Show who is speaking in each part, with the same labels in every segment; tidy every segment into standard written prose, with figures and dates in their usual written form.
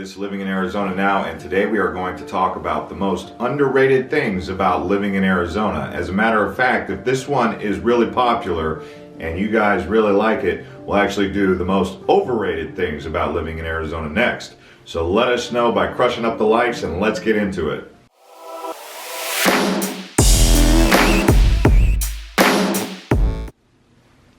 Speaker 1: It's Living in Arizona Now, and today we are going to talk about the most underrated things about living in Arizona. As a matter of fact, if this one is really popular and you guys really like it, we'll actually do the most overrated things about living in Arizona next. So let us know by crushing up the likes and let's get into it.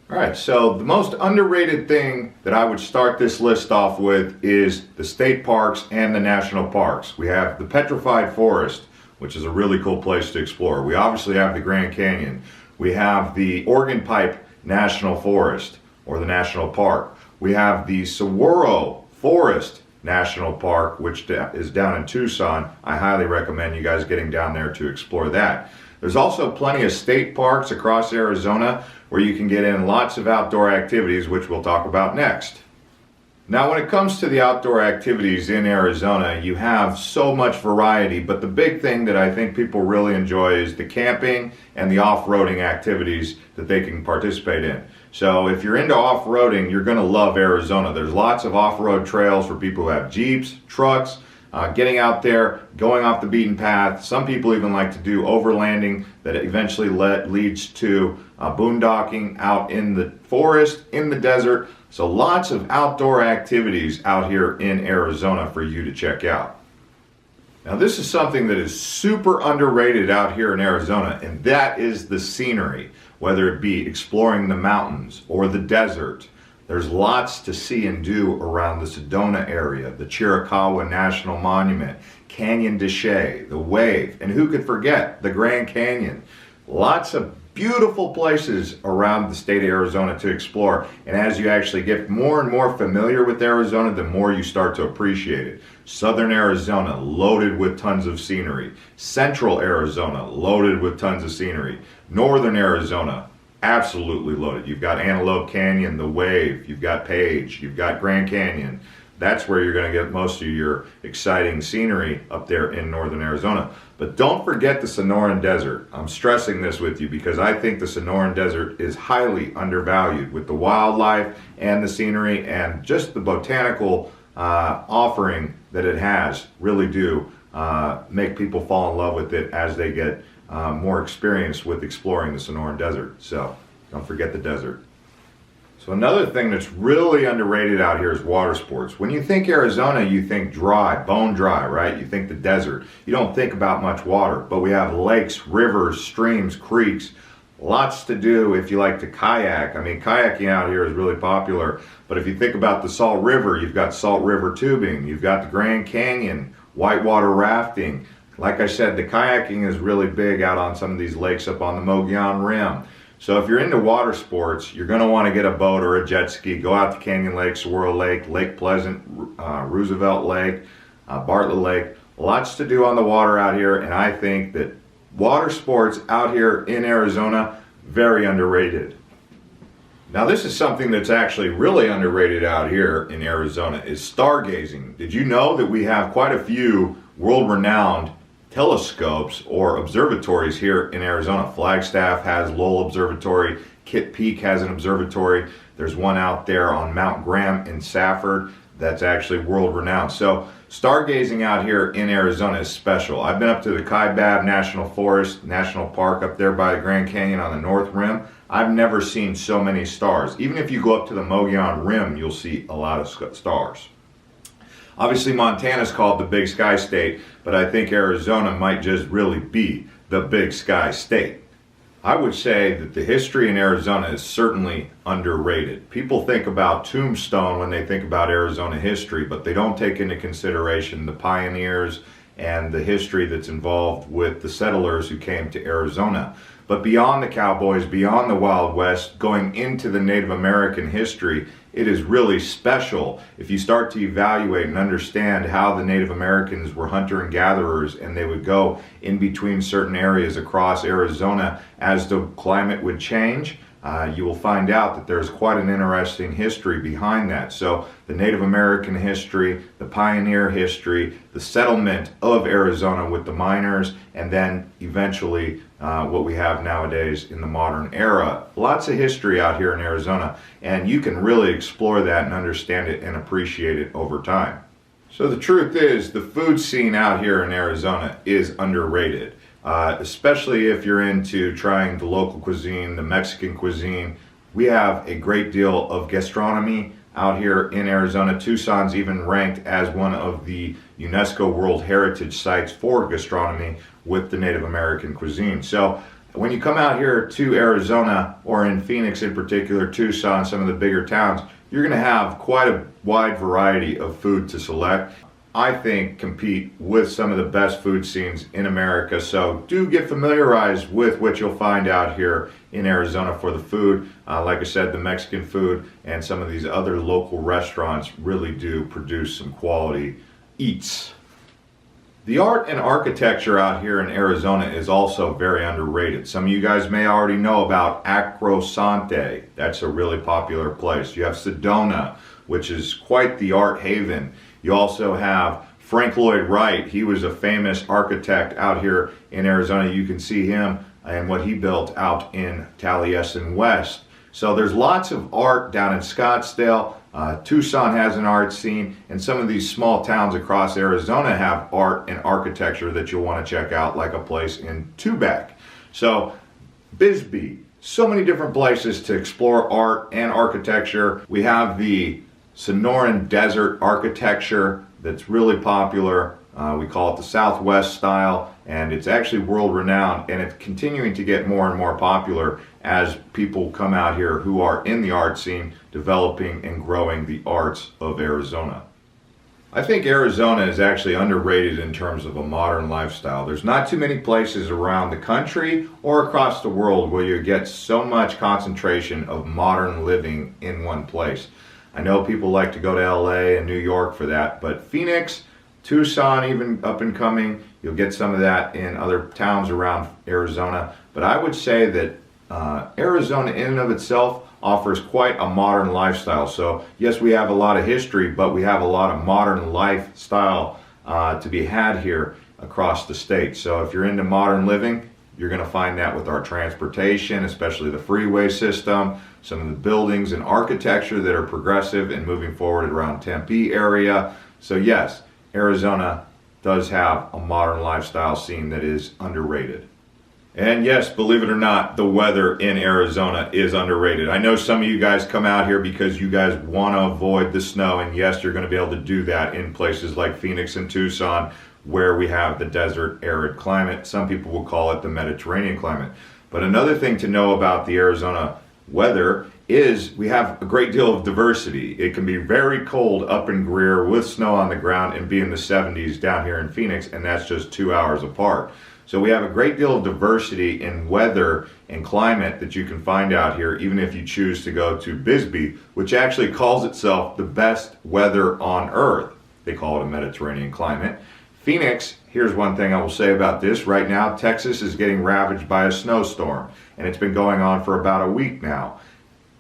Speaker 1: Alright, so the most underrated thing that I would start this list off with is the state parks and the national parks. We have the Petrified Forest, which is a really cool place to explore. We obviously have the Grand Canyon. We have the Organ Pipe National Forest, or the National Park. We have the Saguaro Forest National Park, which is down in Tucson. I highly recommend you guys getting down there to explore that. There's also plenty of state parks across Arizona where you can get in lots of outdoor activities, which we'll talk about next. Now, when it comes to the outdoor activities in Arizona, you have so much variety, but the big thing that I think people really enjoy is the camping and the off-roading activities that they can participate in. So if you're into off-roading, you're going to love Arizona. There's lots of off-road trails for people who have Jeeps, trucks, getting out there, going off the beaten path. Some people even like to do overlanding that eventually leads to boondocking out in the forest, in the desert. So lots of outdoor activities out here in Arizona for you to check out. Now, this is something that is super underrated out here in Arizona, and that is the scenery, whether it be exploring the mountains or the desert. There's lots to see and do around the Sedona area, the Chiricahua National Monument, Canyon de Chelly, the Wave, and who could forget the Grand Canyon. Lots of beautiful places around the state of Arizona to explore, and as you actually get more and more familiar with Arizona, the more you start to appreciate it. Southern Arizona, loaded with tons of scenery. Central Arizona, loaded with tons of scenery. Northern Arizona, absolutely loaded. You've got Antelope Canyon, the Wave, you've got Page, you've got Grand Canyon. That's where you're going to get most of your exciting scenery up there in northern Arizona. But don't forget the Sonoran Desert. I'm stressing this with you because I think the Sonoran Desert is highly undervalued with the wildlife and the scenery and just the botanical offering that it has. Really do make people fall in love with it as they get more experience with exploring the Sonoran Desert. So don't forget the desert. So another thing that's really underrated out here is water sports. When you think Arizona, you think dry, bone dry, right? You think the desert. You don't think about much water, but we have lakes, rivers, streams, creeks, lots to do if you like to kayak. I mean, kayaking out here is really popular, but if you think about the Salt River, you've got Salt River tubing, you've got the Grand Canyon, whitewater rafting. Like I said, the kayaking is really big out on some of these lakes up on the Mogollon Rim. So if you're into water sports, you're going to want to get a boat or a jet ski. Go out to Canyon Lake, Saguaro Lake, Lake Pleasant, Roosevelt Lake, Bartlett Lake. Lots to do on the water out here, and I think that water sports out here in Arizona, very underrated. Now, this is something that's actually really underrated out here in Arizona, is stargazing. Did you know that we have quite a few world-renowned telescopes or observatories here in Arizona? Flagstaff has Lowell Observatory, Kitt Peak has an observatory. There's one out there on Mount Graham in Safford that's actually world-renowned. So stargazing out here in Arizona is special. I've been up to the Kaibab National Forest, National Park up there by the Grand Canyon on the North Rim. I've never seen so many stars. Even if you go up to the Mogollon Rim, you'll see a lot of stars. Obviously, Montana's called the Big Sky State, but I think Arizona might just really be the Big Sky State. I would say that the history in Arizona is certainly underrated. People think about Tombstone when they think about Arizona history, but they don't take into consideration the pioneers and the history that's involved with the settlers who came to Arizona. But beyond the cowboys, beyond the Wild West, going into the Native American history, it is really special if you start to evaluate and understand how the Native Americans were hunter and gatherers, and they would go in between certain areas across Arizona as the climate would change. You will find out that there's quite an interesting history behind that. So the Native American history, the pioneer history, the settlement of Arizona with the miners, and then eventually what we have nowadays in the modern era. Lots of history out here in Arizona, and you can really explore that and understand it and appreciate it over time. So the truth is, the food scene out here in Arizona is underrated, especially if you're into trying the local cuisine, the Mexican cuisine. We have a great deal of gastronomy out here in Arizona. Tucson's even ranked as one of the UNESCO World Heritage Sites for gastronomy with the Native American cuisine. So when you come out here to Arizona, or in Phoenix in particular, Tucson, some of the bigger towns, you're going to have quite a wide variety of food to select. I think compete with some of the best food scenes in America. So do get familiarized with what you'll find out here in Arizona for the food. Like I said, the Mexican food and some of these other local restaurants really do produce some quality eats. The art and architecture out here in Arizona is also very underrated. Some of you guys may already know about Acrosante. That's a really popular place. You have Sedona, which is quite the art haven. You also have Frank Lloyd Wright. He was a famous architect out here in Arizona. You can see him and what he built out in Taliesin West. So there's lots of art down in Scottsdale. Tucson has an art scene, and some of these small towns across Arizona have art and architecture that you'll want to check out, like a place in Tubac. So Bisbee, so many different places to explore art and architecture. We have the Sonoran Desert architecture that's really popular. We call it the Southwest style, and it's actually world renowned, and it's continuing to get more and more popular as people come out here who are in the art scene, developing and growing the arts of Arizona. I think Arizona is actually underrated in terms of a modern lifestyle. There's not too many places around the country or across the world where you get so much concentration of modern living in one place. I know people like to go to LA and New York for that, but Phoenix, Tucson, even up and coming, you'll get some of that in other towns around Arizona. But I would say that Arizona in and of itself offers quite a modern lifestyle. So yes, we have a lot of history, but we have a lot of modern lifestyle to be had here across the state. So if you're into modern living, you're going to find that with our transportation, especially the freeway system, some of the buildings and architecture that are progressive and moving forward around Tempe area. So yes, Arizona does have a modern lifestyle scene that is underrated. And yes, believe it or not, the weather in Arizona is underrated. I know some of you guys come out here because you guys want to avoid the snow, and yes, you're going to be able to do that in places like Phoenix and Tucson, where we have the desert arid climate. Some people will call it the Mediterranean climate. But another thing to know about the Arizona weather is we have a great deal of diversity. It can be very cold up in Greer with snow on the ground and be in the 70s down here in Phoenix, and that's just 2 hours apart. So we have a great deal of diversity in weather and climate that you can find out here, even if you choose to go to Bisbee, which actually calls itself the best weather on earth. They call it a Mediterranean climate. Phoenix, here's one thing I will say about this. Right now, Texas is getting ravaged by a snowstorm, and it's been going on for about a week now.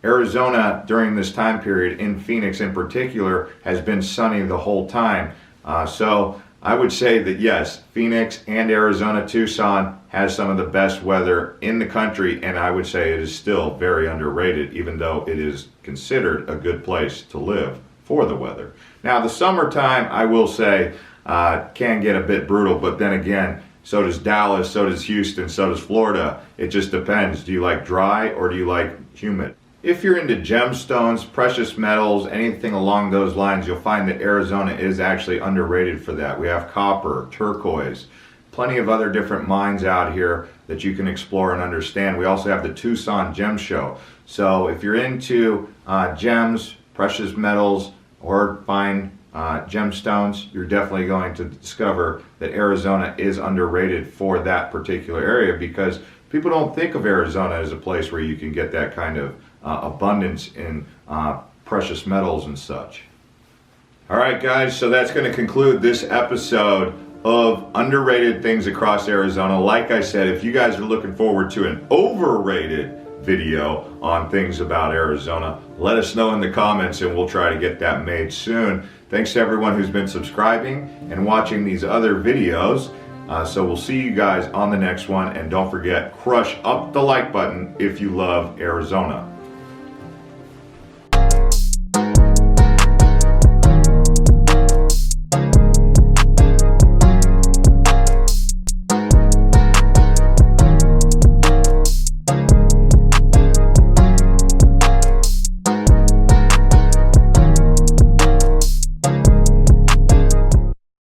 Speaker 1: Arizona, during this time period, in Phoenix in particular, has been sunny the whole time. So I would say that yes, Phoenix and Arizona, Tucson has some of the best weather in the country, and I would say it is still very underrated, even though it is considered a good place to live for the weather. Now, the summertime, I will say, can get a bit brutal, but then again, so does Dallas, so does Houston, so does Florida. It just depends. Do you like dry or do you like humid? If you're into gemstones, precious metals, anything along those lines, you'll find that Arizona is actually underrated for that. We have copper, turquoise, plenty of other different mines out here that you can explore and understand. We also have the Tucson Gem Show. So if you're into gems, precious metals, or fine gemstones, you're definitely going to discover that Arizona is underrated for that particular area, because people don't think of Arizona as a place where you can get that kind of abundance in precious metals and such. All right, guys, so that's going to conclude this episode of underrated things across Arizona. Like I said, if you guys are looking forward to an overrated video on things about Arizona, let us know in the comments and we'll try to get that made soon. Thanks to everyone who's been subscribing and watching these other videos. So we'll see you guys on the next one, and don't forget, crush up the like button if you love Arizona.